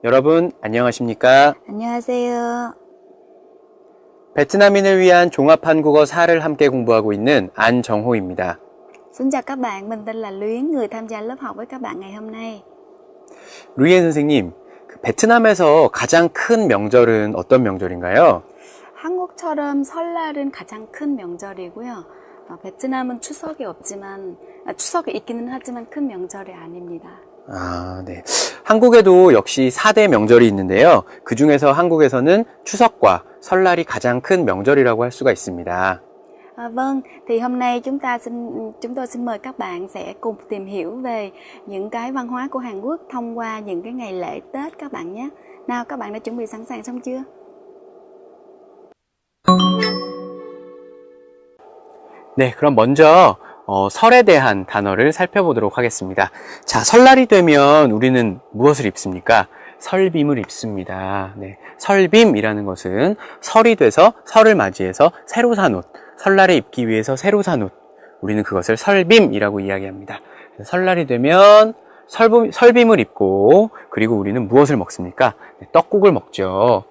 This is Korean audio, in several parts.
여러분 안녕하십니까? 안녕하세요. 베트남인을 위한 종합 한국어 4를 함께 공부하고 있는 안정호입니다. Xin chào các bạn, mình tên là Luyến, người tham gia lớp học với các bạn ngày hôm nay. 루이엔 선생님, 베트남에서 가장 큰 명절은 어떤 명절인가요? 한국처럼 설날은 가장 큰 명절이고요. 베트남은 추석이 없지만, 추석이 있기는 하지만 큰 명절이 아닙니다. 네. 한국에도 역시 4대 명절이 있는데요. 그 중에서 한국에서는 추석과 설날이 가장 큰 명절이라고 할 수가 있습니다. Vâng, thì hôm nay chúng tôi xin mời các bạn sẽ cùng tìm hiểu về những cái văn hóa của Hàn Quốc thông qua những cái ngày lễ Tết các bạn nhé. Nào, các bạn đã chuẩn bị sẵn sàng xong chưa? 네, 그럼 먼저 설에 대한 단어를 살펴보도록 하겠습니다. 자, 설날이 되면 우리는 무엇을 입습니까? 설빔을 입습니다. 네, 설빔이라는 것은 설이 돼서 설을 맞이해서 새로 산 옷, 설날에 입기 위해서 새로 산 옷, 우리는 그것을 설빔이라고 이야기합니다. 설날이 되면 설빔을 입고, 그리고 우리는 무엇을 먹습니까? 네, 떡국을 먹죠.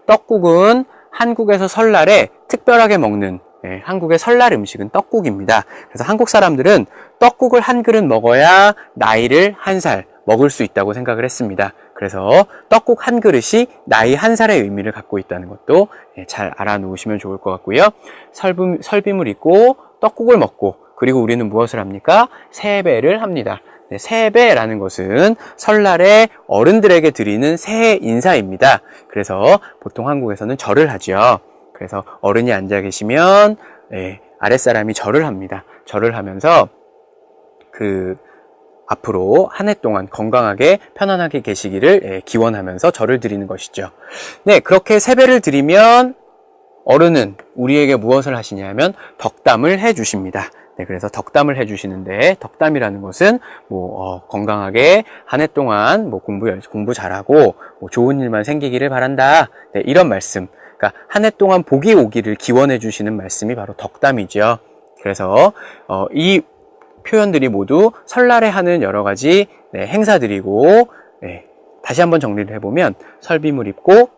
떡국은 한국에서 설날에 특별하게 먹는 한국의 설날 음식은 떡국입니다. 그래서 한국 사람들은 떡국을 한 그릇 먹어야 나이를 한 살 먹을 수 있다고 생각을 했습니다. 그래서 떡국 한 그릇이 나이 한 살의 의미를 갖고 있다는 것도 잘 알아놓으시면 좋을 것 같고요. 설빔을 입고 떡국을 먹고, 그리고 우리는 무엇을 합니까? 세배를 합니다. 네, 세배라는 것은 설날에 어른들에게 드리는 새해 인사입니다. 그래서 보통 한국에서는 절을 하죠. 그래서 어른이 앉아 계시면 아랫사람이 절을 합니다. 절을 하면서 앞으로 한 해 동안 건강하게 편안하게 계시기를 기원하면서 절을 드리는 것이죠. 네, 그렇게 세배를 드리면 어른은 우리에게 무엇을 하시냐면 덕담을 해주십니다. 네, 그래서 덕담을 해주시는데, 덕담이라는 것은 건강하게 한 해 동안 공부 잘하고 좋은 일만 생기기를 바란다. 네, 이런 말씀. 그러니까 한 해 동안 복이 오기를 기원해 주시는 말씀이 바로 덕담이죠. 그래서 이 표현들이 모두 설날에 하는 여러 가지 행사들이고, 다시 한번 정리를 해보면 설빔을 입고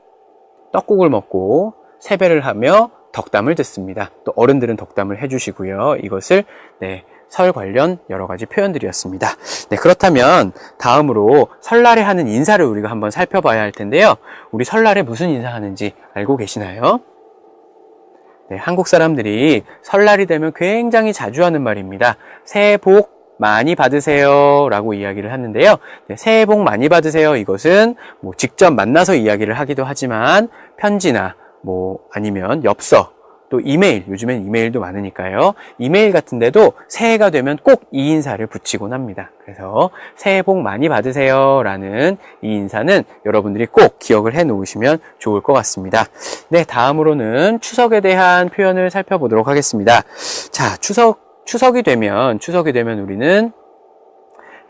떡국을 먹고 세배를 하며 덕담을 듣습니다. 또 어른들은 덕담을 해주시고요. 이것을 설 관련 여러 가지 표현들이었습니다. 네, 그렇다면 다음으로 설날에 하는 인사를 우리가 한번 살펴봐야 할 텐데요. 우리 설날에 무슨 인사하는지 알고 계시나요? 네, 한국 사람들이 설날이 되면 굉장히 자주 하는 말입니다. 새해 복 많이 받으세요 라고 이야기를 하는데요. 네, 새해 복 많이 받으세요. 이것은 직접 만나서 이야기를 하기도 하지만 편지나 아니면 엽서, 또 이메일, 요즘엔 이메일도 많으니까요. 이메일 같은 데도 새해가 되면 꼭 이 인사를 붙이곤 합니다. 그래서 새해 복 많이 받으세요 라는 이 인사는 여러분들이 꼭 기억을 해 놓으시면 좋을 것 같습니다. 네, 다음으로는 추석에 대한 표현을 살펴보도록 하겠습니다. 자, 추석이 되면 우리는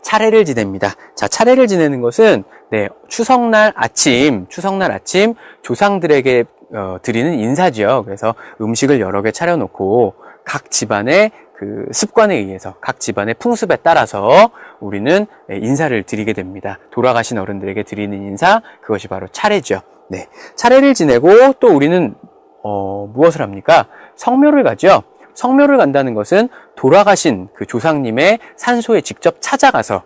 차례를 지냅니다. 자, 차례를 지내는 것은 추석날 아침 조상들에게 드리는 인사죠. 그래서 음식을 여러 개 차려놓고 각 집안의 그 습관에 의해서, 각 집안의 풍습에 따라서 우리는 인사를 드리게 됩니다. 돌아가신 어른들에게 드리는 인사, 그것이 바로 차례죠. 네, 차례를 지내고 또 우리는 무엇을 합니까? 성묘를 가죠. 성묘를 간다는 것은 돌아가신 그 조상님의 산소에 직접 찾아가서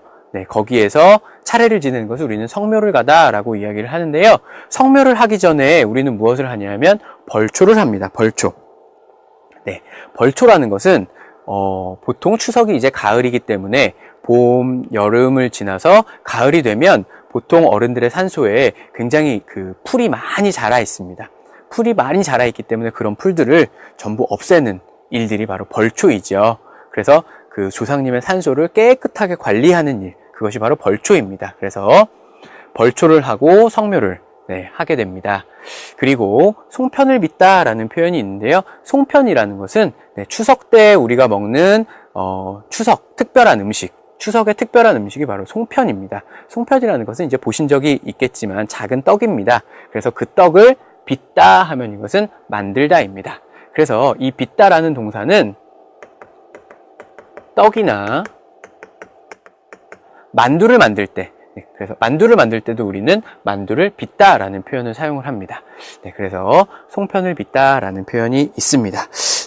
거기에서 차례를 지내는 것을 우리는 성묘를 가다라고 이야기를 하는데요. 성묘를 하기 전에 우리는 무엇을 하냐면 벌초를 합니다. 벌초. 네, 벌초라는 것은 보통 추석이 이제 가을이기 때문에 봄, 여름을 지나서 가을이 되면 보통 어른들의 산소에 굉장히 풀이 많이 자라 있습니다. 풀이 많이 자라 있기 때문에 그런 풀들을 전부 없애는 일들이 바로 벌초이죠. 그래서 그 조상님의 산소를 깨끗하게 관리하는 일, 그것이 바로 벌초입니다. 그래서 벌초를 하고 성묘를 하게 됩니다. 그리고 송편을 빚다라는 표현이 있는데요. 송편이라는 것은 추석 때 우리가 먹는 추석 특별한 음식, 추석의 특별한 음식이 바로 송편입니다. 송편이라는 것은 이제 보신 적이 있겠지만 작은 떡입니다. 그래서 그 떡을 빚다 하면 이것은 만들다입니다. 그래서 이 빚다라는 동사는 떡이나 만두를 만들 때 네, 그래서 만두를 만들 때도 우리는 만두를 빚다라는 표현을 사용을 합니다. 네, 그래서 송편을 빚다라는 표현이 있습니다.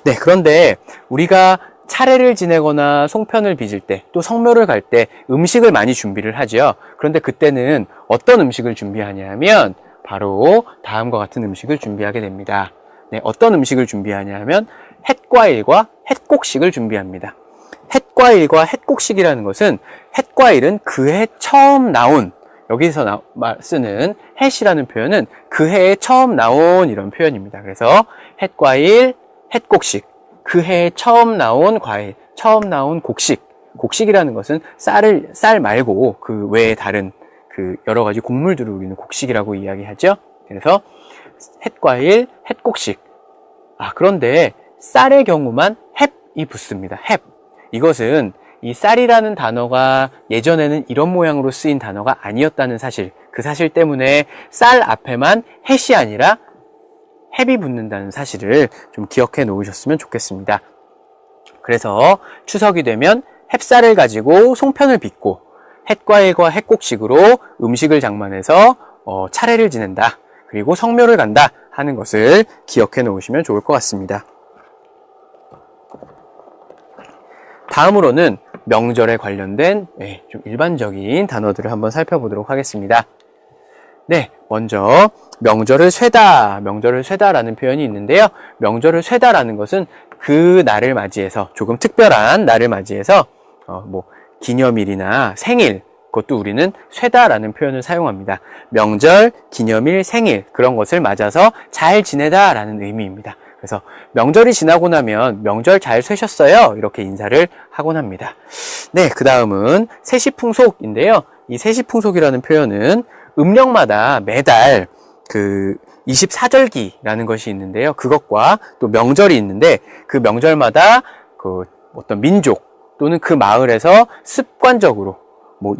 네, 그런데 우리가 차례를 지내거나 송편을 빚을 때, 또 성묘를 갈 때 음식을 많이 준비를 하죠. 그런데 그때는 어떤 음식을 준비하냐면 바로 다음과 같은 음식을 준비하게 됩니다. 네, 어떤 음식을 준비하냐면 햇과일과 햇곡식을 준비합니다. 햇과일과 햇곡식이라는 것은 햇과일은 그해 처음 나온, 여기서 쓰는 햇이라는 표현은 그 해에 처음 나온 이런 표현입니다. 그래서 햇과일, 햇곡식, 그 해에 처음 나온 과일, 처음 나온 곡식. 곡식이라는 것은 쌀 말고 그 외에 다른 그 여러 가지 곡물들을 우리는 곡식이라고 이야기하죠. 그래서 햇과일, 햇곡식. 그런데 쌀의 경우만 햅이 붙습니다. 햅. 이것은 이 쌀이라는 단어가 예전에는 이런 모양으로 쓰인 단어가 아니었다는 사실, 그 사실 때문에 쌀 앞에만 햇이 아니라 햅이 붙는다는 사실을 좀 기억해 놓으셨으면 좋겠습니다. 그래서 추석이 되면 햅쌀을 가지고 송편을 빚고 햇과일과 햇곡식으로 음식을 장만해서 차례를 지낸다. 그리고 성묘를 간다 하는 것을 기억해 놓으시면 좋을 것 같습니다. 다음으로는 명절에 관련된 좀 일반적인 단어들을 한번 살펴보도록 하겠습니다. 네, 먼저 명절을 쇠다라는 표현이 있는데요. 명절을 쇠다라는 것은 그 날을 맞이해서, 조금 특별한 날을 맞이해서 기념일이나 생일, 그것도 우리는 쇠다라는 표현을 사용합니다. 명절, 기념일, 생일, 그런 것을 맞아서 잘 지내다라는 의미입니다. 그래서 명절이 지나고 나면 명절 잘 쇠셨어요? 이렇게 인사를 하곤 합니다. 네, 그 다음은 세시풍속인데요. 이 세시풍속이라는 표현은 음력마다 매달 그 24절기라는 것이 있는데요. 그것과 또 명절이 있는데 그 명절마다 그 어떤 민족 또는 그 마을에서 습관적으로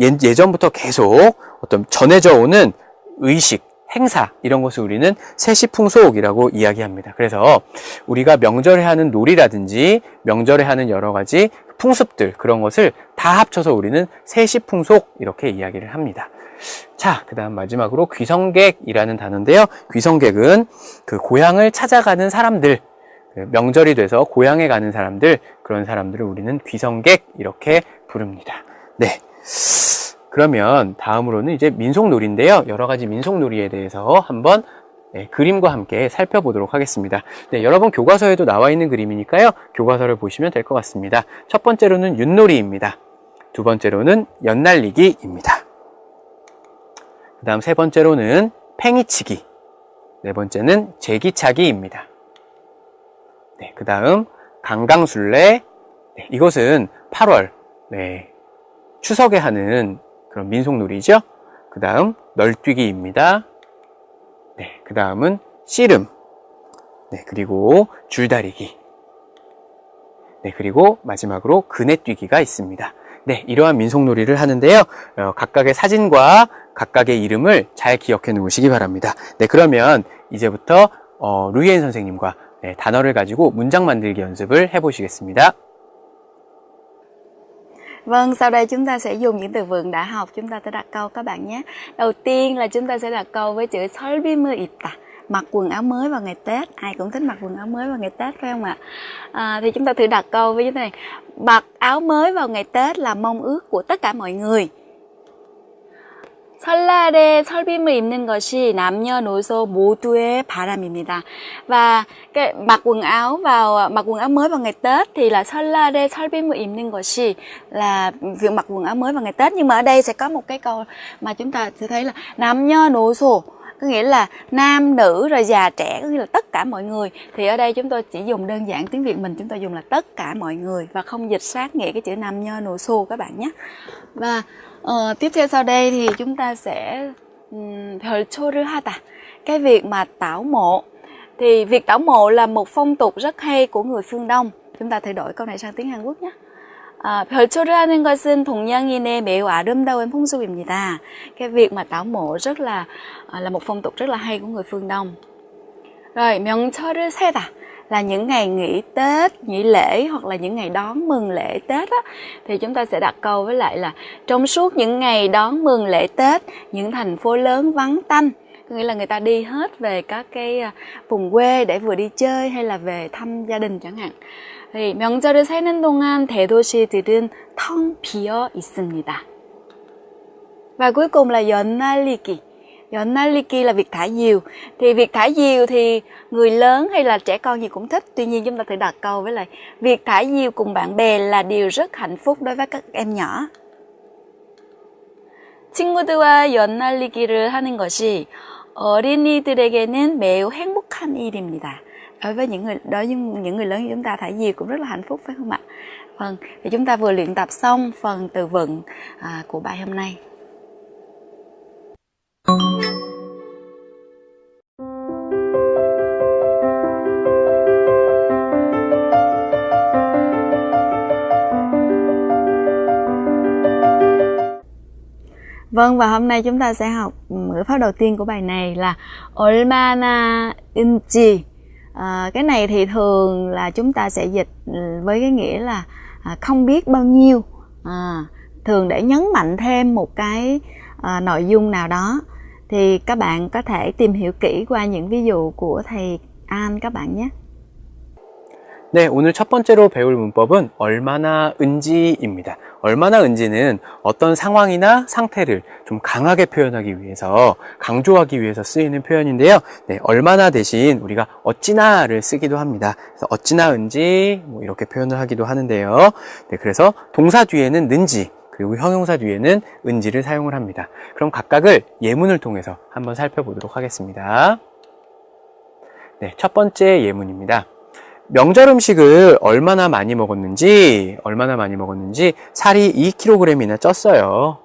예전부터 계속 어떤 전해져 오는 의식, 행사, 이런 것을 우리는 세시풍속이라고 이야기합니다. 그래서 우리가 명절에 하는 놀이라든지 명절에 하는 여러 가지 풍습들, 그런 것을 다 합쳐서 우리는 세시풍속 이렇게 이야기를 합니다. 자, 그 다음 마지막으로 귀성객이라는 단어인데요. 귀성객은 그 고향을 찾아가는 사람들, 명절이 돼서 고향에 가는 사람들, 그런 사람들을 우리는 귀성객 이렇게 부릅니다. 네. 그러면 다음으로는 이제 민속놀이인데요. 여러 가지 민속놀이에 대해서 한번 그림과 함께 살펴보도록 하겠습니다. 네, 여러분 교과서에도 나와 있는 그림이니까요. 교과서를 보시면 될 것 같습니다. 첫 번째로는 윷놀이입니다. 두 번째로는 연날리기입니다. 그 다음 세 번째로는 팽이치기. 네 번째는 제기차기입니다. 네, 그 다음 강강술래. 네, 이것은 8월 추석에 하는 그런 민속놀이죠. 그 다음 널뛰기입니다. 네, 그 다음은 씨름. 네, 그리고 줄다리기. 네, 그리고 마지막으로 그네뛰기가 있습니다. 네, 이러한 민속놀이를 하는데요. 각각의 사진과 각각의 이름을 잘 기억해 놓으시기 바랍니다. 네, 그러면 이제부터 루이엔 선생님과 단어를 가지고 문장 만들기 연습을 해보시겠습니다. Vâng, sau đây chúng ta sẽ dùng những từ vựng đã học, chúng ta sẽ đặt câu các bạn nhé. Đầu tiên là chúng ta sẽ đặt câu với chữ 설비무입다. Mặc quần áo mới vào ngày Tết. Ai cũng thích mặc quần áo mới vào ngày Tết phải không ạ? Thì chúng ta thử đặt câu với như thế này. Mặc áo mới vào ngày Tết là mong ước của tất cả mọi người. 설날에 설빔을 입는 것이 남녀노소 모두의 바람입니다. Và cái mặc quần áo mới vào ngày Tết thì là 설날에 설빔을 입는 것이 là việc mặc quần áo mới vào ngày Tết. Nhưng mà ở đây sẽ có một cái câu mà chúng ta sẽ thấy là 남녀노소, có nghĩa là nam, nữ, rồi già, trẻ, có nghĩa là tất cả mọi người. Thì ở đây chúng tôi chỉ dùng đơn giản tiếng Việt mình, chúng tôi dùng là tất cả mọi người và không dịch sát nghĩa cái chữ 남녀노소 các bạn nhé. Và tiếp theo sau đây thì chúng ta sẽ 별초를 하다. Cái việc mà tảo mộ. Thì việc tảo mộ là một phong tục rất hay của người phương Đông. Chúng ta thử đổi câu này sang tiếng Hàn Quốc nhé. 별초를 하는 것은 동양인의 매우 아름다운 풍습입니다. Cái việc mà tảo mộ rất là một phong tục rất là hay của người phương Đông. Rồi, 명철을 세다 là những ngày nghỉ Tết, nghỉ lễ hoặc là những ngày đón mừng lễ Tết á, thì chúng ta sẽ đặt câu với lại là trong suốt những ngày đón mừng lễ Tết, những thành phố lớn vắng tanh, có nghĩa là người ta đi hết về các cái vùng quê để vừa đi chơi hay là về thăm gia đình chẳng hạn. thì 명절을 살는 동안 대도시들은 텅 비어 있습니다. Và cuối cùng là 연날리기. 연날리기 là việc thả diều. Thì việc thả diều thì người lớn hay là trẻ con gì cũng thích. Tuy nhiên chúng ta thử đặt câu với lại việc thả diều cùng bạn bè là điều rất hạnh phúc đối với các em nhỏ. 친구들과 연날리기를 하는 것이 어린이들에게는 매우 행복한 일입니다. Đối với những người lớn như chúng ta, thả diều cũng rất là hạnh phúc phải không ạ? Vâng, thì chúng ta vừa luyện tập xong phần từ vựng của bài hôm nay. Vâng, và hôm nay chúng ta sẽ học ngữ pháp đầu tiên của bài này là 얼마나 은지. Cái này thì thường là chúng ta sẽ dịch với cái nghĩa là không biết bao nhiêu, thường để nhấn mạnh thêm một cái nội dung nào đó. Thì các bạn có thể tìm hiểu kỹ qua những ví dụ của thầy An các bạn nhé. 네, 오늘 첫 번째로 배울 문법은 얼마나 은지입니다. 얼마나 은지는 어떤 상황이나 상태를 좀 강하게 표현하기 위해서, 강조하기 위해서 쓰이는 표현인데요. 네, 얼마나 대신 우리가 어찌나를 쓰기도 합니다. 그래서 어찌나 은지 뭐 이렇게 표현을 하기도 하는데요. 네, 그래서 동사 뒤에는 는지, 그리고 형용사 뒤에는 은지를 사용을 합니다. 그럼 각각을 예문을 통해서 한번 살펴보도록 하겠습니다. 네, 첫 번째 예문입니다. 명절 음식을 얼마나 많이 먹었는지 살이 2kg이나 쪘어요.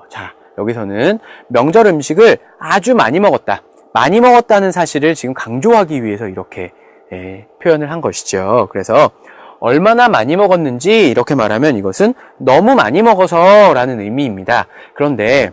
자, 여기서는 명절 음식을 아주 많이 먹었다는 사실을 지금 강조하기 위해서 이렇게 표현을 한 것이죠. 그래서 얼마나 많이 먹었는지 이렇게 말하면 이것은 너무 많이 먹어서 라는 의미입니다. 그런데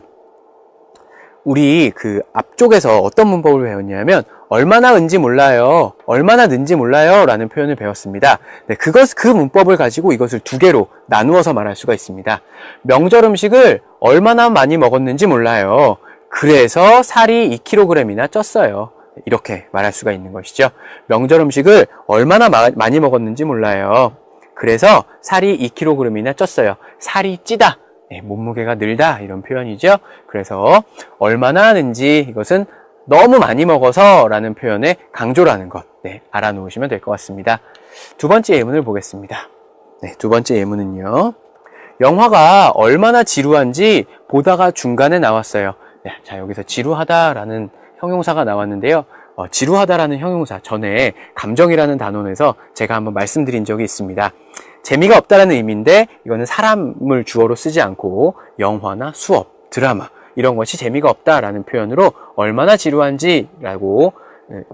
우리 그 앞쪽에서 어떤 문법을 배웠냐면 얼마나 은지 몰라요, 얼마나 는지 몰라요 라는 표현을 배웠습니다. 네, 그 문법을 가지고 이것을 두 개로 나누어서 말할 수가 있습니다. 명절 음식을 얼마나 많이 먹었는지 몰라요. 그래서 살이 2kg이나 쪘어요. 이렇게 말할 수가 있는 것이죠. 명절 음식을 얼마나 많이 먹었는지 몰라요. 그래서 살이 2kg이나 쪘어요. 살이 찌다, 몸무게가 늘다 이런 표현이죠. 그래서 얼마나 는지 이것은 너무 많이 먹어서 라는 표현의 강조라는 것, 알아놓으시면 될 것 같습니다. 두 번째 예문을 보겠습니다. 두 번째 예문은요. 영화가 얼마나 지루한지 보다가 중간에 나왔어요. 자, 여기서 지루하다라는 형용사가 나왔는데요. 지루하다라는 형용사 전에 감정이라는 단원에서 제가 한번 말씀드린 적이 있습니다. 재미가 없다라는 의미인데 이거는 사람을 주어로 쓰지 않고 영화나 수업, 드라마 이런 것이 재미가 없다라는 표현으로 얼마나 지루한지라고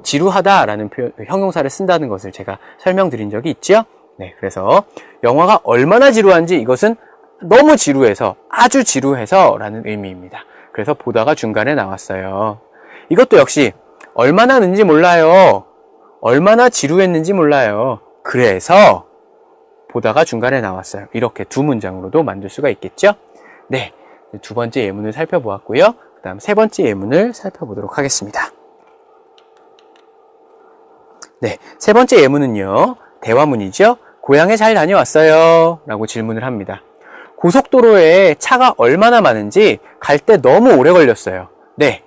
지루하다라는 형용사를 쓴다는 것을 제가 설명드린 적이 있죠. 네, 그래서 영화가 얼마나 지루한지 이것은 너무 지루해서, 아주 지루해서 라는 의미입니다. 그래서 보다가 중간에 나왔어요. 이것도 역시 얼마나 는지 몰라요, 얼마나 지루했는지 몰라요. 그래서 보다가 중간에 나왔어요. 이렇게 두 문장으로도 만들 수가 있겠죠. 네, 두 번째 예문을 살펴보았고요. 그 다음 세 번째 예문을 살펴보도록 하겠습니다. 네, 세 번째 예문은요. 대화문이죠. 고향에 잘 다녀왔어요 라고 질문을 합니다. 고속도로에 차가 얼마나 많은지 갈 때 너무 오래 걸렸어요. 네,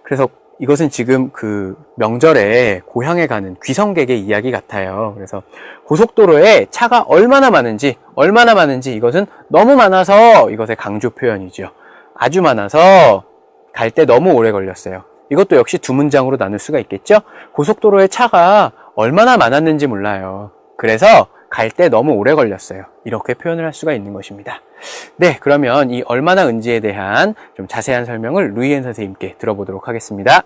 그래서 이것은 지금 그 명절에 고향에 가는 귀성객의 이야기 같아요. 그래서 고속도로에 차가 얼마나 많은지 이것은 너무 많아서 이것의 강조 표현이죠. 아주 많아서 갈 때 너무 오래 걸렸어요. 이것도 역시 두 문장으로 나눌 수가 있겠죠. 고속도로에 차가 얼마나 많았는지 몰라요. 그래서 갈 때 너무 오래 걸렸어요. 이렇게 표현을 할 수가 있는 것입니다. 네, 그러면 이 얼마나 은지에 대한 좀 자세한 설명을 루이엔 선생님께 들어보도록 하겠습니다.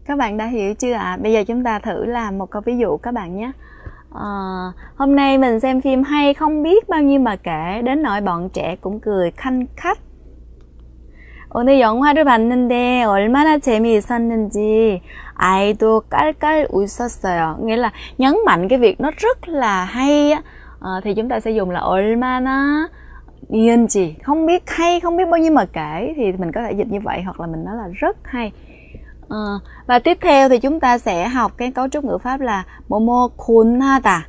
Các bạn đã hiểu chưa ạ? Bây giờ chúng ta thử làm một câu ví dụ các bạn nhé. Hôm nay mình xem phim hay không biết bao nhiêu mà kể, đến nỗi bọn trẻ cũng cười khanh khách. 오늘 영화를 봤는데 얼마나 재미있었는지 아이도 깔깔 웃었어요. Nghĩa là nhấn mạnh cái việc nó rất là hay á, thì chúng ta sẽ dùng là 얼마나 니은지, không biết hay, không biết bao nhiêu mà kể, thì mình có thể dịch như vậy, hoặc là mình nói là rất hay. Và tiếp theo thì chúng ta sẽ học cái cấu trúc ngữ pháp là 뭐뭐 곤하다.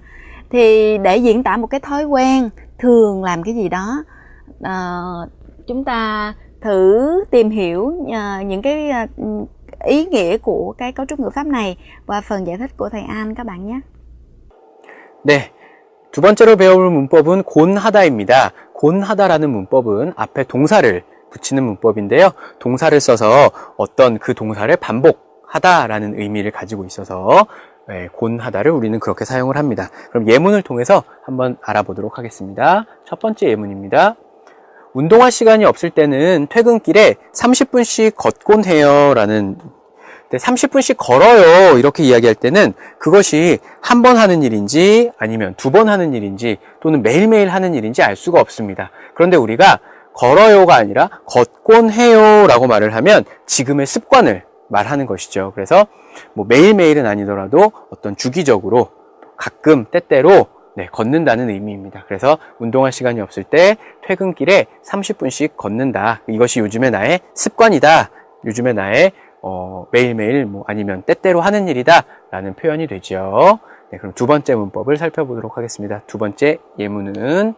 Thì để diễn tả một cái thói quen thường làm cái gì đó, chúng ta thử tìm hiểu những cái ý nghĩa của cái cấu trúc ngữ pháp này qua phần giải thích của thầy An các bạn nhé. 네, 두 번째로 배울 문법은 곤하다입니다. 곤하다라는 문법은 앞에 동사를 붙이는 문법인데요. 동사를 써서 어떤 그 동사를 반복하다라는 의미를 가지고 있어서 곤하다를 우리는 그렇게 사용을 합니다. 그럼 예문을 통해서 한번 알아보도록 하겠습니다. 첫 번째 예문입니다. 운동할 시간이 없을 때는 퇴근길에 30분씩 걷곤 해요 라는, 30분씩 걸어요 이렇게 이야기할 때는 그것이 한 번 하는 일인지 아니면 두 번 하는 일인지 또는 매일매일 하는 일인지 알 수가 없습니다. 그런데 우리가 걸어요가 아니라 걷곤 해요 라고 말을 하면 지금의 습관을 말하는 것이죠. 그래서 뭐 매일매일은 아니더라도 어떤 주기적으로 가끔 때때로 걷는다는 의미입니다. 그래서 운동할 시간이 없을 때 퇴근길에 30분씩 걷는다. 이것이 요즘의 나의 습관이다. 요즘의 나의 매일매일 뭐 아니면 때때로 하는 일이다 라는 표현이 되죠. 네, 그럼 두 번째 문법을 살펴보도록 하겠습니다. 두 번째 예문은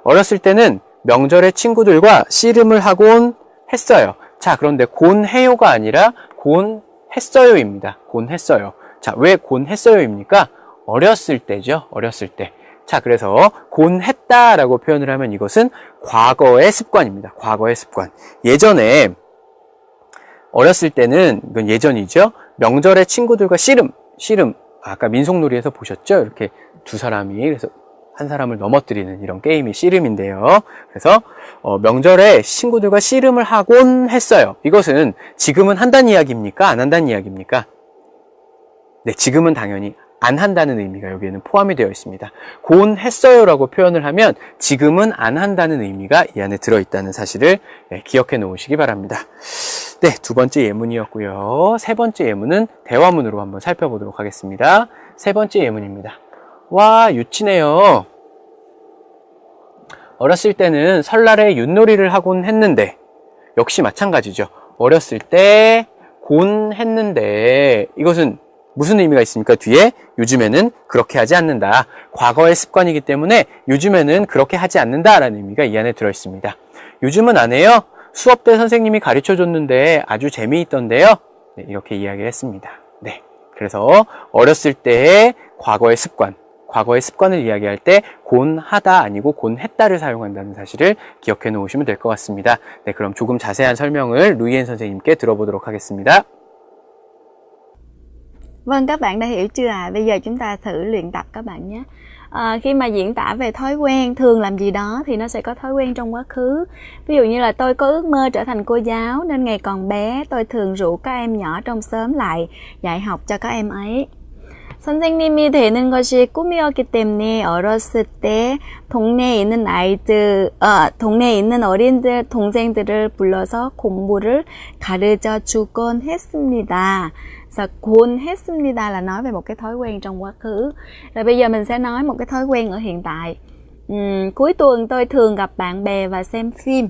어렸을 때는 명절에 친구들과 씨름을 하곤 했어요. 자, 그런데 곤해요가 아니라 곤했어요입니다. 곤했어요. 자, 왜 곤했어요입니까? 어렸을 때죠. 어렸을 때. 자, 그래서 곤했다라고 표현을 하면 이것은 과거의 습관입니다. 과거의 습관. 예전에 어렸을 때는, 이건 예전이죠. 명절에 친구들과 씨름, 아까 민속놀이에서 보셨죠? 이렇게 두 사람이, 그래서 한 사람을 넘어뜨리는 이런 게임이 씨름인데요. 그래서 명절에 친구들과 씨름을 하곤 했어요. 이것은 지금은 한다는 이야기입니까? 안 한다는 이야기입니까? 네, 지금은 당연히 안 한다는 의미가 여기에는 포함이 되어 있습니다. 곤했어요라고 표현을 하면 지금은 안 한다는 의미가 이 안에 들어있다는 사실을 기억해 놓으시기 바랍니다. 네, 두 번째 예문이었고요. 세 번째 예문은 대화문으로 한번 살펴보도록 하겠습니다. 세 번째 예문입니다. 와, 유치네요. 어렸을 때는 설날에 윷놀이를 하곤 했는데, 역시 마찬가지죠. 어렸을 때 곤했는데, 이것은 무슨 의미가 있습니까? 뒤에 요즘에는 그렇게 하지 않는다. 과거의 습관이기 때문에 요즘에는 그렇게 하지 않는다라는 의미가 이 안에 들어있습니다. 요즘은 안 해요. 수업 때 선생님이 가르쳐줬는데 아주 재미있던데요. 네, 이렇게 이야기를 했습니다. 네, 그래서 어렸을 때의 과거의 습관을 이야기할 때 곤하다 아니고 곤했다를 사용한다는 사실을 기억해 놓으시면 될 것 같습니다. 네, 그럼 조금 자세한 설명을 루이엔 선생님께 들어보도록 하겠습니다. Vâng, các bạn đã hiểu chưa ạ? Bây giờ chúng ta thử luyện tập các bạn nhé. Khi mà diễn tả về thói quen thường làm gì đó thì nó sẽ có thói quen trong quá khứ. Ví dụ như là tôi có ước mơ trở thành cô giáo nên ngày còn bé tôi thường rủ các em nhỏ trong xóm lại dạy học cho các em ấy. 선생님이 되는 것이 꿈이었기 때문에 어렸을 때 동네에 있는 어린들, 동생들을 불러서 공부를 가르쳐 주곤 했습니다. Và 곤 했습니다 là nói về một cái thói quen trong quá khứ. Rồi bây giờ mình sẽ nói một cái thói quen ở hiện tại. Cuối tuần tôi thường gặp bạn bè và xem phim.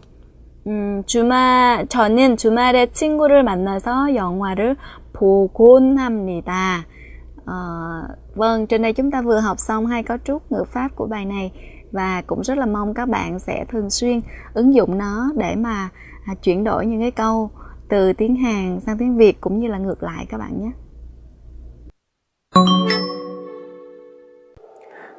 저는 주말에 친구를 만나서 영화를 보곤 합니다. Vâng, trên đây chúng ta vừa học xong hai cấu trúc ngữ pháp của bài này và cũng rất là mong các bạn sẽ thường xuyên ứng dụng nó để mà chuyển đổi những cái câu từ tiếng Hàn sang tiếng Việt cũng như là ngược lại các bạn nhé.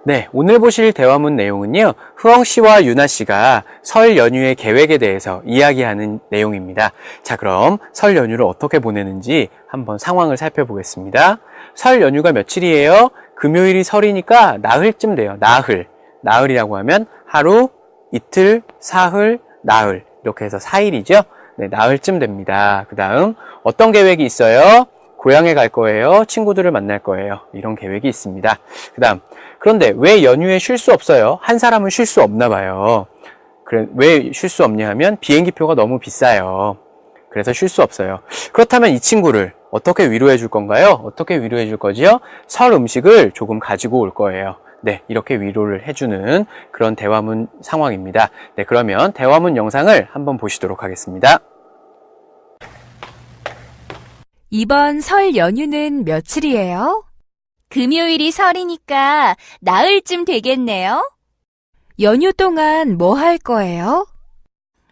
네, 오늘 보실 대화문 내용은요. 흐엉 씨와 유나 씨가 설 연휴의 계획에 대해서 이야기하는 내용입니다. 자, 그럼 설 연휴를 어떻게 보내는지 한번 상황을 살펴보겠습니다. 설 연휴가 며칠이에요? 금요일이 설이니까 나흘쯤 돼요. 나흘. 나흘이라고 하면 하루, 이틀, 사흘, 나흘. 이렇게 해서 4일이죠. 네, 나흘쯤 됩니다. 그 다음 어떤 계획이 있어요? 고향에 갈 거예요. 친구들을 만날 거예요. 이런 계획이 있습니다. 그 다음 그런데 왜 연휴에 쉴 수 없어요? 한 사람은 쉴 수 없나 봐요. 그래, 왜 쉴 수 없냐 하면 비행기표가 너무 비싸요. 그래서 쉴 수 없어요. 그렇다면 이 친구를 어떻게 위로해 줄 건가요? 어떻게 위로해 줄 거지요? 설 음식을 조금 가지고 올 거예요. 네, 이렇게 위로를 해주는 그런 대화문 상황입니다. 네, 그러면 대화문 영상을 한번 보시도록 하겠습니다. 이번 설 연휴는 며칠이에요? 금요일이 설이니까 나흘쯤 되겠네요. 연휴 동안 뭐 할 거예요?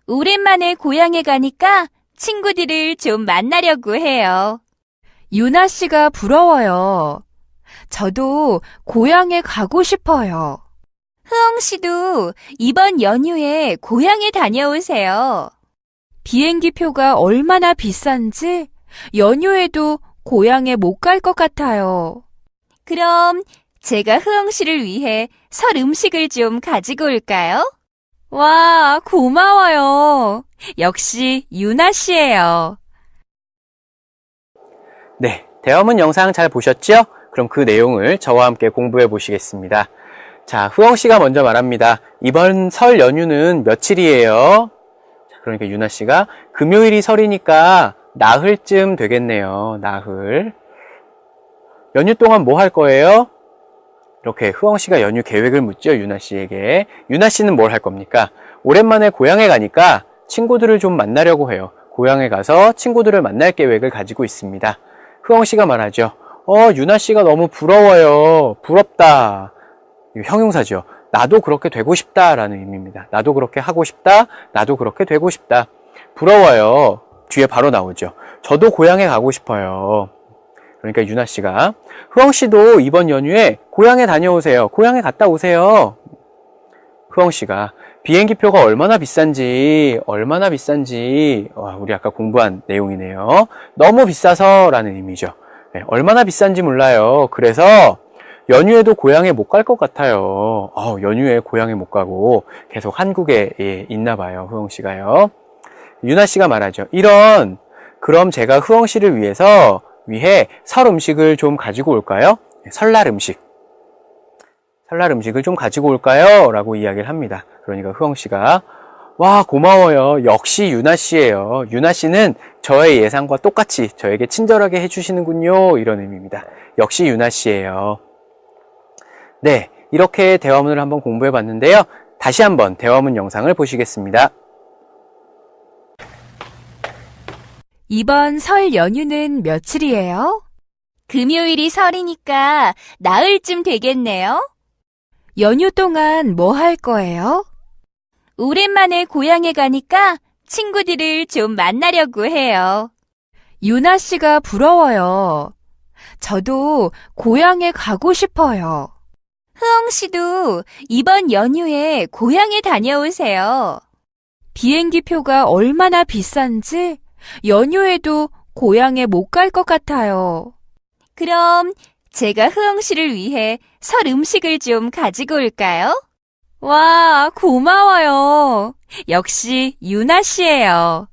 오랜만에 고향에 가니까 친구들을 좀 만나려고 해요. 유나 씨가 부러워요. 저도 고향에 가고 싶어요. 흐엉 씨도 이번 연휴에 고향에 다녀오세요. 비행기 표가 얼마나 비싼지 연휴에도 고향에 못 갈 것 같아요. 그럼 제가 흐엉 씨를 위해 설 음식을 좀 가지고 올까요? 와, 고마워요. 역시 유나 씨예요. 네, 대화문 영상 잘 보셨죠? 그럼 그 내용을 저와 함께 공부해 보시겠습니다. 자, 흐엉 씨가 먼저 말합니다. 이번 설 연휴는 며칠이에요? 자, 그러니까 유나 씨가 금요일이 설이니까 나흘쯤 되겠네요. 나흘. 연휴 동안 뭐 할 거예요? 이렇게 흐엉 씨가 연휴 계획을 묻죠, 유나 씨에게. 유나 씨는 뭘 할 겁니까? 오랜만에 고향에 가니까 친구들을 좀 만나려고 해요. 고향에 가서 친구들을 만날 계획을 가지고 있습니다. 흐엉 씨가 말하죠. 유나 씨가 너무 부러워요. 부럽다. 이거 형용사죠. 나도 그렇게 되고 싶다라는 의미입니다. 나도 그렇게 하고 싶다. 나도 그렇게 되고 싶다. 부러워요. 뒤에 바로 나오죠. 저도 고향에 가고 싶어요. 그러니까 유나 씨가 흐엉 씨도 이번 연휴에 고향에 다녀오세요. 고향에 갔다 오세요. 흐엉 씨가 비행기 표가 얼마나 비싼지 우리 아까 공부한 내용이네요. 너무 비싸서라는 의미죠. 네, 얼마나 비싼지 몰라요. 그래서 연휴에도 고향에 못 갈 것 같아요. 연휴에 고향에 못 가고 계속 한국에 있나 봐요. 흐엉 씨가요. 유나 씨가 말하죠. 그럼 제가 흐엉 씨를 위해 설 음식을 좀 가지고 올까요? 설날 음식을 좀 가지고 올까요? 라고 이야기를 합니다. 그러니까 흐엉 씨가 와, 고마워요. 역시 유나 씨예요. 유나 씨는 저의 예상과 똑같이 저에게 친절하게 해주시는군요. 이런 의미입니다. 역시 유나 씨예요. 네, 이렇게 대화문을 한번 공부해 봤는데요. 다시 한번 대화문 영상을 보시겠습니다. 이번 설 연휴는 며칠이에요? 금요일이 설이니까 나흘쯤 되겠네요. 연휴 동안 뭐 할 거예요? 오랜만에 고향에 가니까 친구들을 좀 만나려고 해요. 유나 씨가 부러워요. 저도 고향에 가고 싶어요. 흐엉 씨도 이번 연휴에 고향에 다녀오세요. 비행기 표가 얼마나 비싼지 연휴에도 고향에 못 갈 것 같아요. 그럼 제가 흐엉 씨를 위해 설 음식을 좀 가지고 올까요? 와, 고마워요. 역시 유나 씨예요.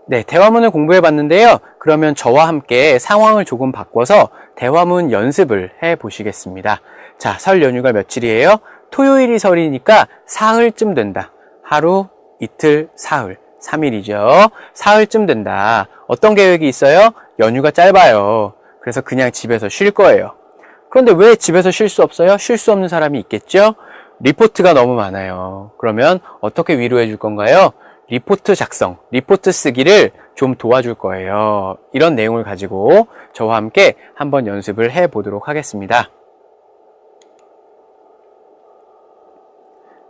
네, 대화문을 공부해 봤는데요. 그러면 저와 함께 상황을 조금 바꿔서 대화문 연습을 해 보시겠습니다. 자, 설 연휴가 며칠이에요? 토요일이 설이니까 사흘쯤 된다. 하루, 이틀, 사흘. 3일이죠. 사흘쯤 된다. 어떤 계획이 있어요? 연휴가 짧아요. 그래서 그냥 집에서 쉴 거예요. 그런데 왜 집에서 쉴 수 없어요? 쉴 수 없는 사람이 있겠죠? 리포트가 너무 많아요. 그러면 어떻게 위로해 줄 건가요? 리포트 작성, 리포트 쓰기를 좀 도와줄 거예요. 이런 내용을 가지고 저와 함께 한번 연습을 해 보도록 하겠습니다.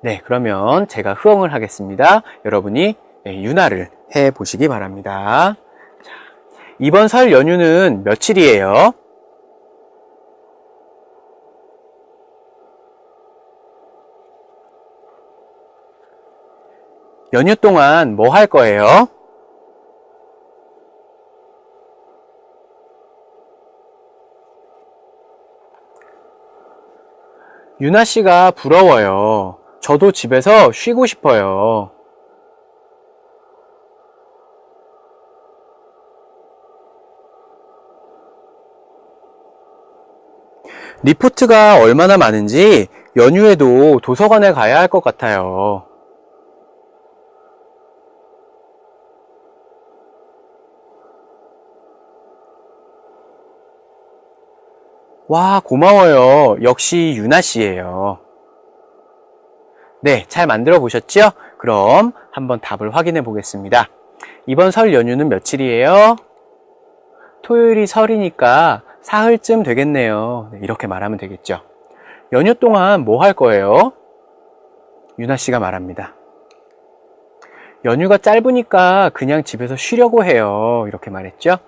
네, 그러면 제가 흐엉을 하겠습니다. 여러분이 윤화를 해 보시기 바랍니다. 자, 이번 설 연휴는 며칠이에요? 연휴 동안 뭐 할 거예요? 유나 씨가 부러워요. 저도 집에서 쉬고 싶어요. 리포트가 얼마나 많은지 연휴에도 도서관에 가야 할 것 같아요. 와, 고마워요. 역시 유나 씨예요. 네, 잘 만들어 보셨죠? 그럼 한번 답을 확인해 보겠습니다. 이번 설 연휴는 며칠이에요? 토요일이 설이니까 사흘쯤 되겠네요. 네, 이렇게 말하면 되겠죠. 연휴 동안 뭐 할 거예요? 유나 씨가 말합니다. 연휴가 짧으니까 그냥 집에서 쉬려고 해요. 이렇게 말했죠.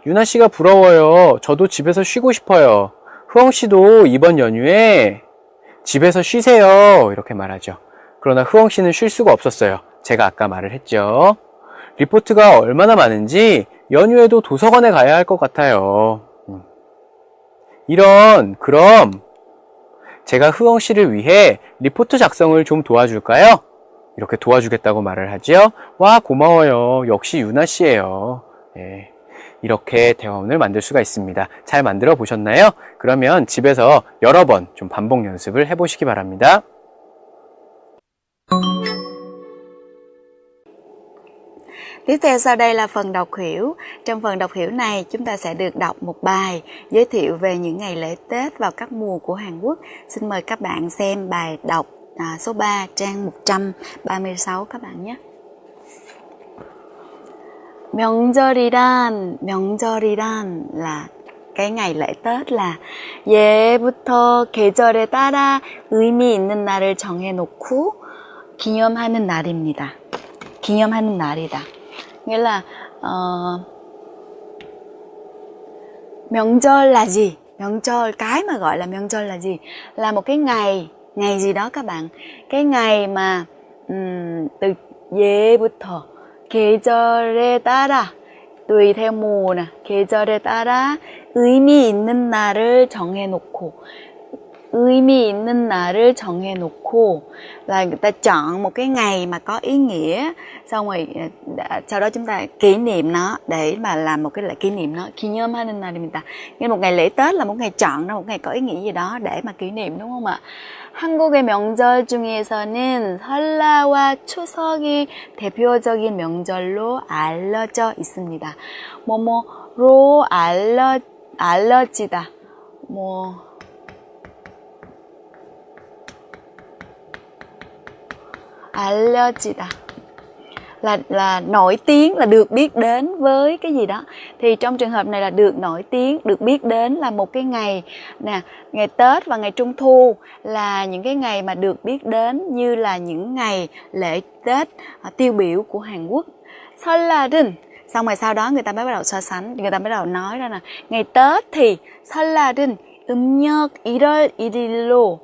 유나 씨가 부러워요. 저도 집에서 쉬고 싶어요. 흐엉 씨도 이번 연휴에 집에서 쉬세요. 이렇게 말하죠. 그러나 흐엉 씨는 쉴 수가 없었어요. 제가 아까 말을 했죠. 리포트가 얼마나 많은지 연휴에도 도서관에 가야 할 것 같아요. 그럼 제가 흐엉 씨를 위해 리포트 작성을 좀 도와줄까요? 이렇게 도와주겠다고 말을 하죠. 와, 고마워요. 역시 유나 씨예요. 네. 이렇게 대화문을 만들 수가 있습니다. 잘 만들어 보셨나요? 그러면 집에서 여러 번 좀 반복 연습을 해보시기 바랍니다. Tiếp theo sau đây là phần đọc hiểu. Trong phần đọc hiểu này chúng ta sẽ được đọc một bài giới thiệu về những ngày lễ Tết vào các mùa của Hàn Quốc. Xin mời các bạn xem bài đọc số 3 trang 136 các bạn nhé. 명절이란 là cái ngày lễ Tết là 예부터 계절에 따라 의미 있는 날을 정해놓고 기념하는 날입니다. 기념하는 날이다. Nghĩa là 명절 là gì? 명절, cái mà gọi là 명절 là gì? Là một cái ngày gì đó các bạn. Cái ngày mà từ 예부터 계절에 따라 tùy theo mùa nè, 계절에 따라 의미 있는 날을 정해놓고 의미 있는 날을 정해놓고 là người ta chọn một cái ngày mà có ý nghĩa, xong rồi sau đó chúng ta kỷ niệm nó để mà làm một cái lễ kỷ niệm nó. 기념하는 날입니다. Như một ngày lễ Tết là một ngày chọn ra một ngày có ý nghĩa gì đó để mà kỷ niệm, đúng không ạ? 한국의 명절 중에서는 설날과 추석이 대표적인 명절로 알려져 있습니다. 뭐뭐로 알려지다. 알려지다 là nổi tiếng, là được biết đến với cái gì đó. Thì trong trường hợp này là được nổi tiếng, được biết đến là một cái ngày nè, ngày Tết và ngày Trung Thu là những cái ngày mà được biết đến như là những ngày lễ Tết tiêu biểu của Hàn Quốc. 설날은, xong rồi sau đó người ta mới bắt đầu so sánh, người ta mới bắt đầu nói ra là ngày Tết thì 설날은 음력 1월 1일로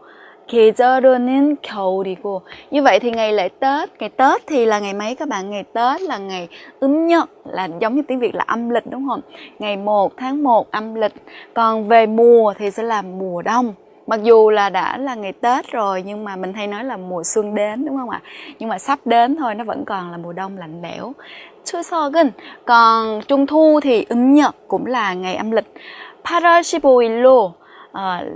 계절은 겨울이고. Như vậy thì ngày lễ Tết, ngày Tết thì là ngày mấy các bạn? Ngày Tết là ngày 음력, là giống như tiếng Việt là âm lịch, đúng không? Ngày 1 tháng 1 âm lịch. Còn về mùa thì sẽ là mùa đông. Mặc dù là đã là ngày Tết rồi nhưng mà mình hay nói là mùa xuân đến, đúng không ạ? Nhưng mà sắp đến thôi, nó vẫn còn là mùa đông lạnh lẽo. 추석은, còn Trung Thu thì 음력 cũng là ngày âm lịch. 8월 15일로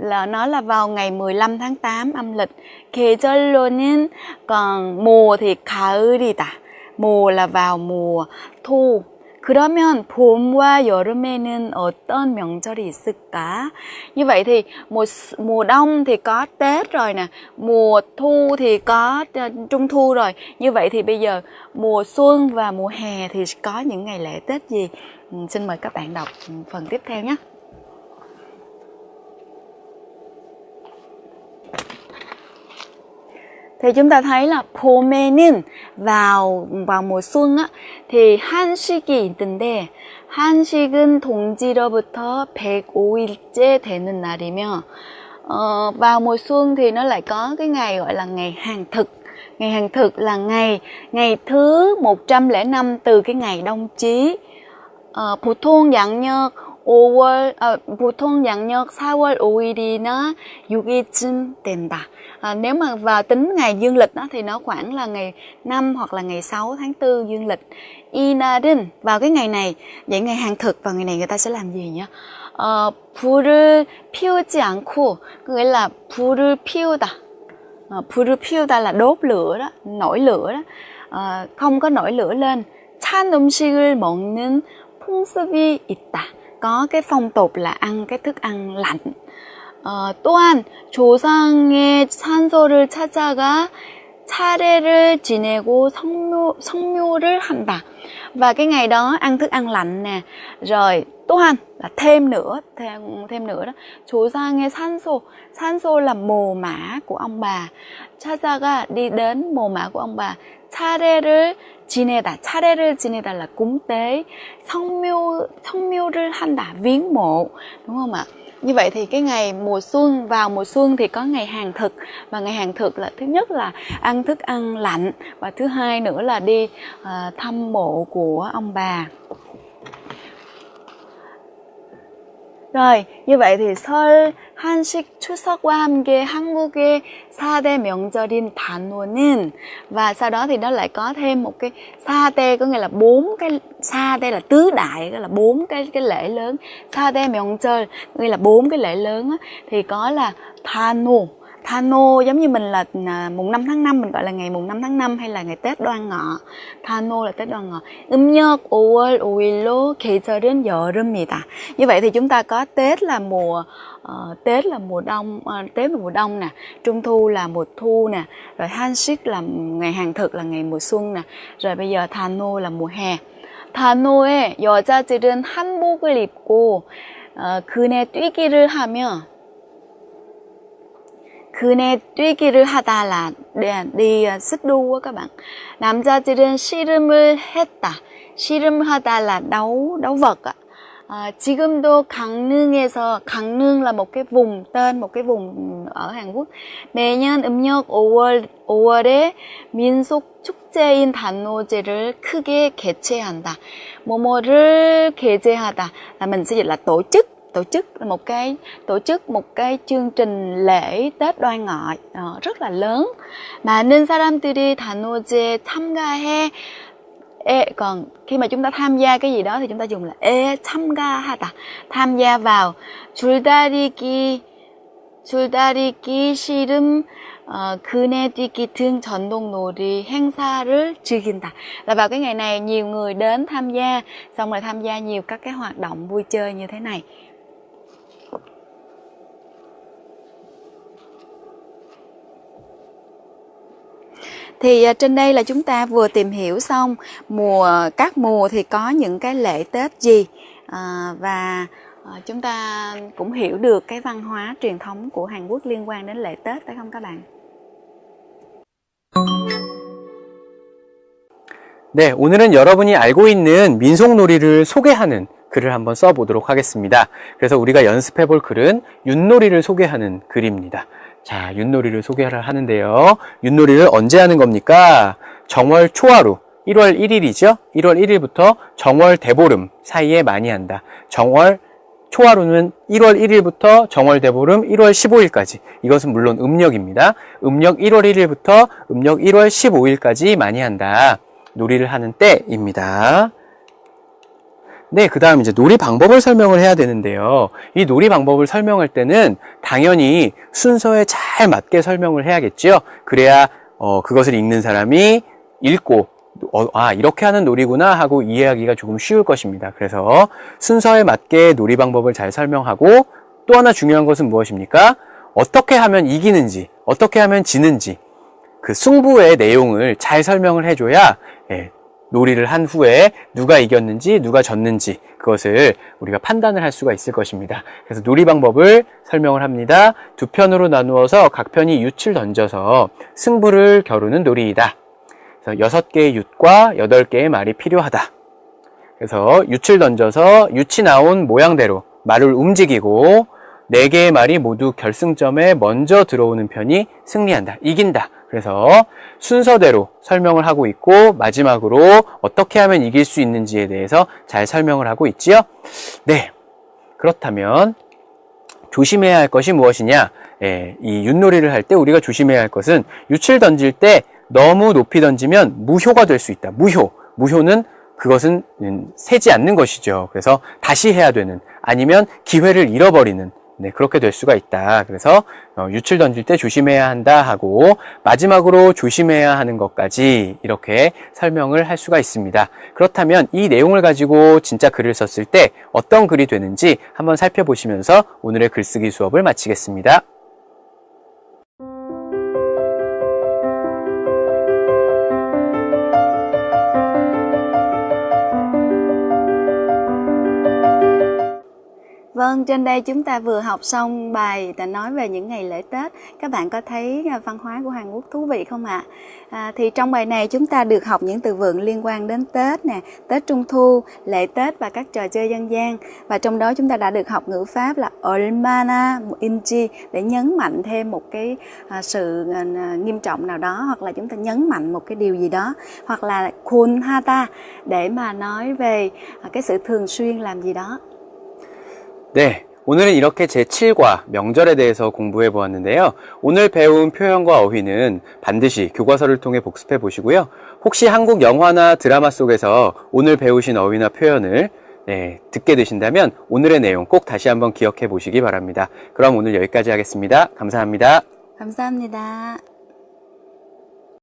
là nó là vào ngày 15 tháng 8 âm lịch. 계절로는, còn mùa thì 가을이다. Mùa là vào mùa thu. 그러면 봄과 여름에는 어떤 명절이 있을까? Như vậy thì mùa đông thì có Tết rồi nè, mùa thu thì có Trung Thu rồi. Như vậy thì bây giờ mùa xuân và mùa hè thì có những ngày lễ Tết gì? Xin mời các bạn đọc phần tiếp theo nhé. Thì chúng ta thấy là 봄에는 vào mùa xuân á, thì 한식이 있는데 한식은 동지로부터 105일째 되는 날이며 vào mùa xuân thì nó lại có cái ngày gọi là ngày hàng thực. Ngày hàng thực là ngày thứ 105 từ cái ngày đông chí. 보통 양력 4월 5일이나 6일쯤 된다. Nếu mà vào tính ngày dương lịch đó, thì nó khoảng là ngày 5 hoặc là ngày 6 tháng 4 dương lịch. 이날은, vào cái ngày này, vậy ngày hàng thực vào ngày này người ta sẽ làm gì nhỉ? 불을 피우지 않고, nghĩa là 불을 피우다. 불을 피우다 là đốt lửa đó, nổi lửa đó. Không có nổi lửa lên. 찬 음식을 먹는 풍습이 있다. Có cái phong tục là ăn cái thức ăn lạnh. 또한 조상의 산소를 찾아가 차례를 지내고 성묘를 한다. Và cái ngày đó ăn thức ăn lạnh nè. Rồi 또한 là thêm nữa đó. 조상의 산소 là mồ mả của ông bà. 찾아가 đi đến mồ mả của ông bà. 차례를 지내다 là cúng tế. 성묘를 한다, viếng mộ, đúng không ạ? Như vậy thì cái ngày mùa xuân, vào mùa xuân thì có ngày hàng thực. Và ngày hàng thực là thứ nhất là ăn thức ăn lạnh, và thứ hai nữa là đi thăm mộ của ông bà. Rồi, như vậy thì 설, 한식, 추석과 함께 한국의 4대 명절인 단오는, và sau đó thì nó lại có thêm một cái sa tê, có nghĩa là 4 cái sa tê là tứ đại, là 4 cái lễ lớn. Sa tê 명절 nghĩa là 4 cái lễ lớn á, thì có là 단오. Thano giống như mình là mùng 5 tháng 5 mình gọi là ngày mùng 5 tháng 5 hay là ngày Tết Đoan Ngọ. Thano là Tết Đoan Ngọ. 음력 5월 5일로 계절은 여름이다. Như vậy thì chúng ta có Tết là mùa đông nè, Trung thu là mùa thu nè, rồi 한식 là ngày hàng thực là ngày mùa xuân nè, rồi bây giờ Thano là mùa hè. Thano에 여자들은 한복을 입고 그네 뛰기를 하며, 그네 뛰기를 하다 là đi xích đu á các bạn. 남자들은 씨름을 했다. 씨름하다 là đấu vật á. 지금도 강릉에서, 강릉 là một cái vùng tên, một cái vùng ở Hàn Quốc. 매년 음력 5월에 민속 축제인 단오제를 크게 개최한다. 뭐뭐를 개최하다 là mình sẽ dịch là tổ chức là một cái chương trình lễ Tết Đoan Ngọ rất là lớn. 많은 사람들이 단오제에 참가해. Còn khi mà chúng ta tham gia cái gì đó thì chúng ta dùng là 참가하다, tham gia vào. 줄다리기 씨름, 그네 뛰기 등 전통 놀이 행사를 즐긴다. Là vào cái ngày này nhiều người đến tham gia, xong rồi tham gia nhiều các cái hoạt động vui chơi như thế này. Thì trên đây là chúng ta vừa tìm hiểu xong các mùa thì có những cái lễ Tết gì, và chúng ta cũng hiểu được cái văn hóa truyền thống của Hàn Quốc liên quan đến lễ Tết, phải không các bạn? 네, 오늘은 여러분이 알고 있는 민속놀이를 소개하는 글을 한번 써보도록 하겠습니다. 그래서 우리가 연습해 볼 글은 윷놀이를 소개하는 글입니다. 자, 윷놀이를 소개를 하는데요. 윷놀이를 언제 하는 겁니까? 정월 초하루, 1월 1일이죠? 1월 1일부터 정월 대보름 사이에 많이 한다. 정월 초하루는 1월 1일부터 정월 대보름 1월 15일까지. 이것은 물론 음력입니다. 음력 1월 1일부터 음력 1월 15일까지 많이 한다. 놀이를 하는 때입니다. 네, 그 다음 이제 놀이 방법을 설명을 해야 되는데요. 이 놀이 방법을 설명할 때는 당연히 순서에 잘 맞게 설명을 해야겠죠. 그래야 그것을 읽는 사람이 읽고 이렇게 하는 놀이구나 하고 이해하기가 조금 쉬울 것입니다. 그래서 순서에 맞게 놀이 방법을 잘 설명하고, 또 하나 중요한 것은 무엇입니까? 어떻게 하면 이기는지, 어떻게 하면 지는지, 그 승부의 내용을 잘 설명을 해줘야 놀이를 한 후에 누가 이겼는지 누가 졌는지 그것을 우리가 판단을 할 수가 있을 것입니다. 그래서 놀이 방법을 설명을 합니다. 두 편으로 나누어서 각 편이 윷을 던져서 승부를 겨루는 놀이이다. 그래서 6개의 윷과 8개의 말이 필요하다. 그래서 윷을 던져서 윷이 나온 모양대로 말을 움직이고 4개의 말이 모두 결승점에 먼저 들어오는 편이 승리한다, 이긴다. 그래서 순서대로 설명을 하고 있고, 마지막으로 어떻게 하면 이길 수 있는지에 대해서 잘 설명을 하고 있지요. 네, 그렇다면 조심해야 할 것이 무엇이냐? 이 윷놀이를 할 때 우리가 조심해야 할 것은, 윷을 던질 때 너무 높이 던지면 무효가 될 수 있다. 무효는 그것은 세지 않는 것이죠. 그래서 다시 해야 되는, 아니면 기회를 잃어버리는 네, 그렇게 될 수가 있다. 그래서 유출 던질 때 조심해야 한다 하고 마지막으로 조심해야 하는 것까지 이렇게 설명을 할 수가 있습니다. 그렇다면 이 내용을 가지고 진짜 글을 썼을 때 어떤 글이 되는지 한번 살펴보시면서 오늘의 글쓰기 수업을 마치겠습니다. Vâng, trên đây chúng ta vừa học xong bài nói về những ngày lễ Tết. Các bạn có thấy văn hóa của Hàn Quốc thú vị không ạ? Thì trong bài này chúng ta được học những từ vựng liên quan đến Tết nè, Tết Trung Thu, lễ Tết và các trò chơi dân gian. Và trong đó chúng ta đã được học ngữ pháp là 얼마나 인지 để nhấn mạnh thêm một cái sự nghiêm trọng nào đó, hoặc là chúng ta nhấn mạnh một cái điều gì đó, hoặc là kunhata để mà nói về cái sự thường xuyên làm gì đó. 네, 오늘은 이렇게 제7과 명절에 대해서 공부해 보았는데요. 오늘 배운 표현과 어휘는 반드시 교과서를 통해 복습해 보시고요. 혹시 한국 영화나 드라마 속에서 오늘 배우신 어휘나 표현을 듣게 되신다면 오늘의 내용 꼭 다시 한번 기억해 보시기 바랍니다. 그럼 오늘 여기까지 하겠습니다. 감사합니다. 감사합니다.